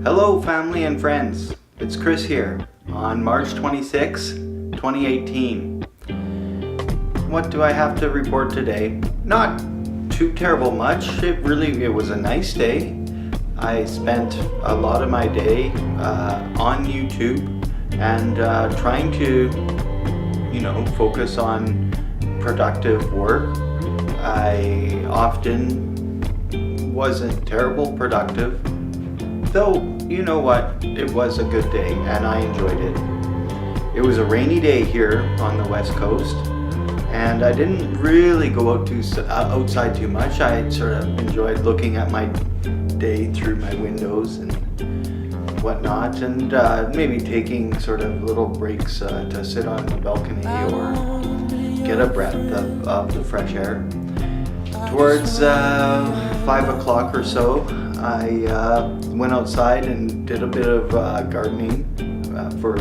Hello family and friends, it's Chris here on March 26, 2018. What do I have to report today? Not too terrible much. It was a nice day. I spent a lot of my day on YouTube and trying to, focus on productive work. I often wasn't terrible productive, though you know what, it was a good day and I enjoyed it. It was a rainy day here on the West Coast, and I didn't really go outside too much. I sort of enjoyed looking at my day through my windows and whatnot, and maybe taking sort of little breaks to sit on the balcony or get a breath of the fresh air. Towards 5 o'clock or so, I went outside and did a bit of gardening for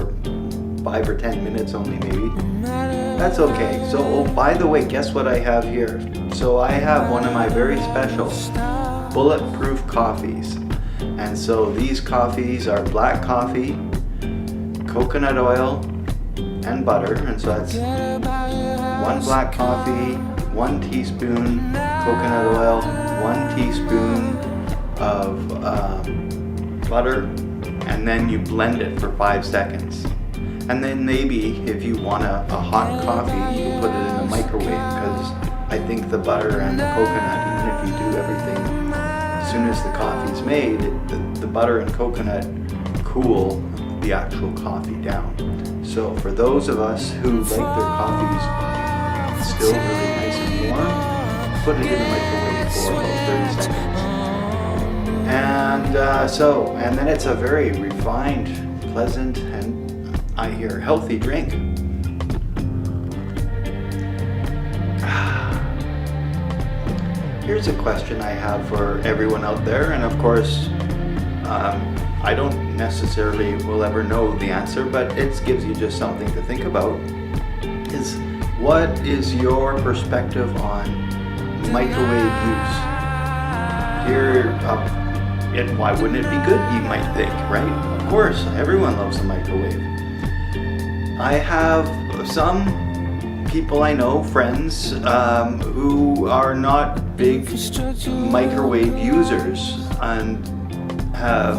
5 or 10 minutes only, maybe. That's okay. So, by the way, guess what I have here? So I have one of my very special bulletproof coffees. And so these coffees are black coffee, coconut oil, and butter. And so that's 1 black coffee, 1 teaspoon coconut oil, 1 teaspoon of butter, and then you blend it for 5 seconds. And then maybe if you want a hot coffee, you can put it in the microwave, because I think the butter and the coconut, even if you do everything as soon as the coffee's made, the butter and coconut cool the actual coffee down. So for those of us who like their coffees still really nice and warm, put it in the microwave for about 30 seconds. And then it's a very refined, pleasant, and I hear healthy drink. Here's a question I have for everyone out there, and of course, I don't necessarily will ever know the answer, but it gives you just something to think about. Is what is your perspective on microwave use? Why wouldn't it be good, you might think, right? Of course, everyone loves a microwave. I have some people I know, friends, who are not big microwave users and have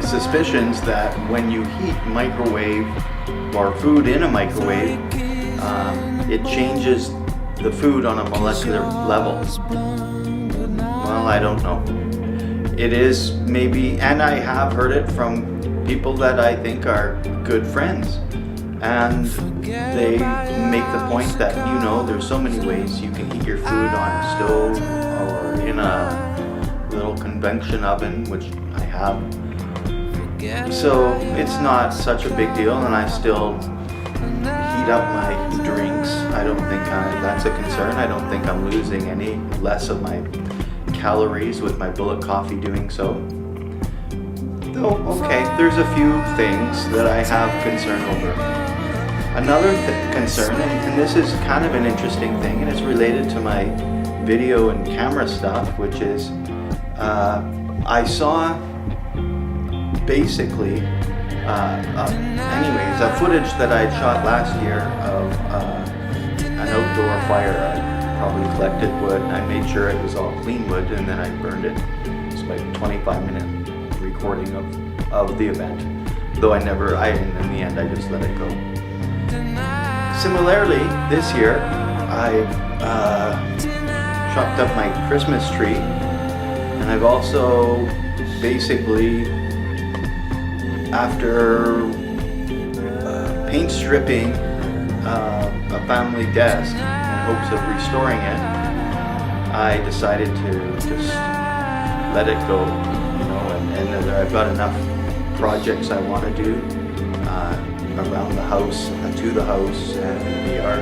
suspicions that when you heat microwave or food in a microwave, it changes the food on a molecular level. Well, I don't know. It is maybe, and I have heard it from people that I think are good friends, and they make the point that there's so many ways you can heat your food on a stove or in a little convection oven, which I have. So it's not such a big deal, and I still heat up my drinks. I don't think that's a concern. I don't think I'm losing any less of my calories with my bullet coffee doing so. Though, okay, there's a few things that I have concern over. Another concern, and this is kind of an interesting thing, and it's related to my video and camera stuff, which is I saw basically a footage that I had shot last year of an outdoor fire. I probably collected wood, and I made sure it was all clean wood, and then I burned it. It's like a 25-minute recording of the event, though in the end I just let it go. Similarly, this year I chopped up my Christmas tree, and I've also basically, after paint stripping a family desk in hopes of restoring it, I decided to just let it go, and I've got enough projects I want to do around the house, to the house, and the yard,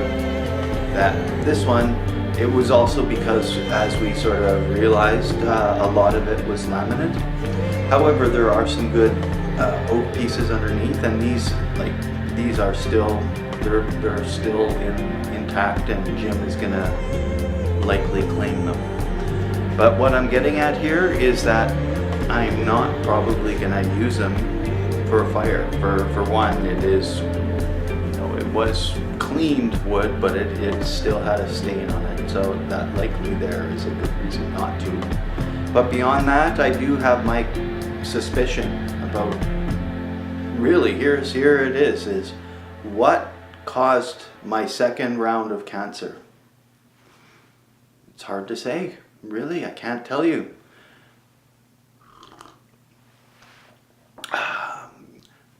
that this one, it was also because, as we sort of realized, a lot of it was laminate. However, there are some good oak pieces underneath, and these are still, they're still intact, and Jim is gonna likely claim them. But what I'm getting at here is that I'm not probably gonna use them for a fire. For one, it is, it was cleaned wood, but it still had a stain on it, so that likely there is a good reason not to. But beyond that, I do have my suspicion about, really, here it is what caused my second round of cancer. It's hard to say, really, I can't tell you.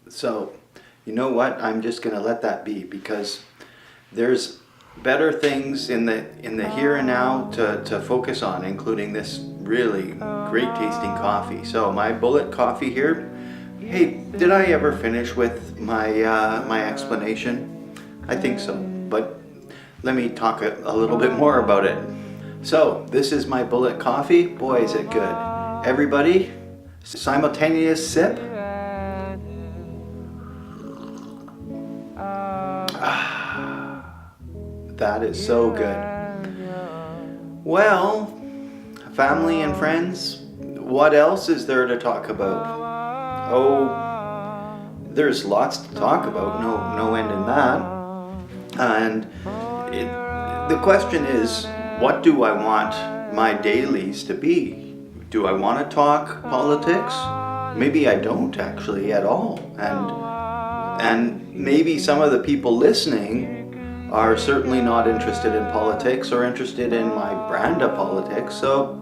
So, you know what? I'm just gonna let that be, because there's better things in the here and now to focus on, including this really great tasting coffee. So my Bullet coffee here. Hey, did I ever finish with my my explanation? I think so, but let me talk a little bit more about it. So this is my Bullet coffee. Boy, is it good. Everybody, simultaneous sip. That is so good. Well, family and friends, what else is there to talk about? Oh, there's lots to talk about, no end in that. And the question is, what do I want my dailies to be? Do I want to talk politics? Maybe I don't actually at all. And maybe some of the people listening are certainly not interested in politics or interested in my brand of politics, so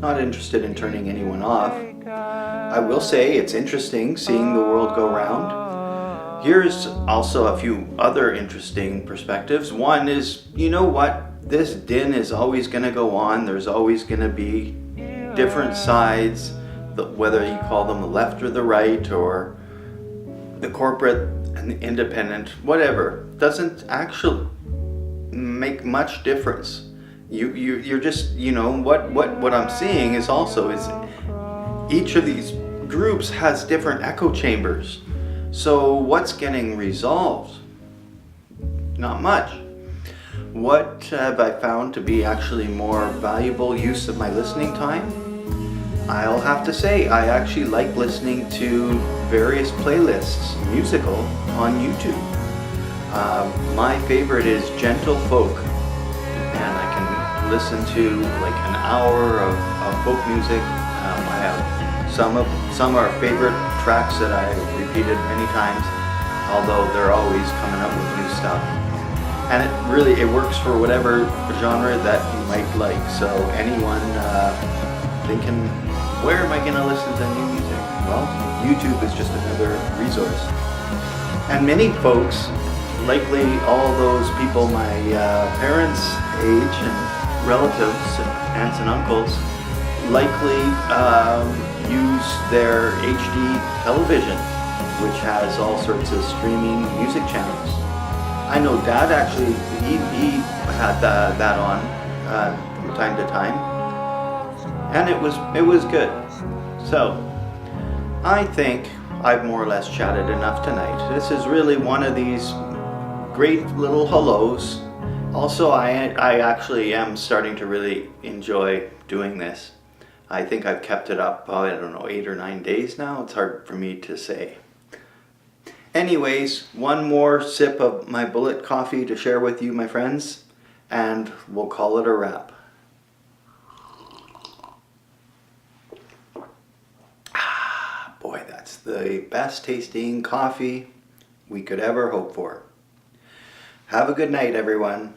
not interested in turning anyone off. I will say it's interesting seeing the world go round. Here's also a few other interesting perspectives. One is, you know what? This din is always going to go on. There's always going to be different sides, whether you call them the left or the right, or the corporate and the independent, whatever, doesn't actually make much difference. You're just, what I'm seeing is each of these groups has different echo chambers. So what's getting resolved? Not much. What have I found to be actually more valuable use of my listening time? I'll have to say, I actually like listening to various playlists, musical, on YouTube. My favorite is Gentle Folk, and I can listen to like an hour of folk music. I have some are favorite tracks that I've repeated many times, although they're always coming up with new stuff. And it works for whatever genre that you might like. So anyone thinking, where am I going to listen to new music? Well, YouTube is just another resource. And many folks, likely all those people my parents' age and relatives, aunts and uncles, likely use their HD television, which has all sorts of streaming music channels. I know Dad actually, he had that on from time to time, and it was good. So I think I've more or less chatted enough tonight. This is really one of these great little hellos. Also, I actually am starting to really enjoy doing this. I think I've kept it up, 8 or 9 days now. It's hard for me to say. Anyways, one more sip of my Bullet coffee to share with you, my friends, and we'll call it a wrap. Boy, that's the best tasting coffee we could ever hope for. Have a good night, everyone.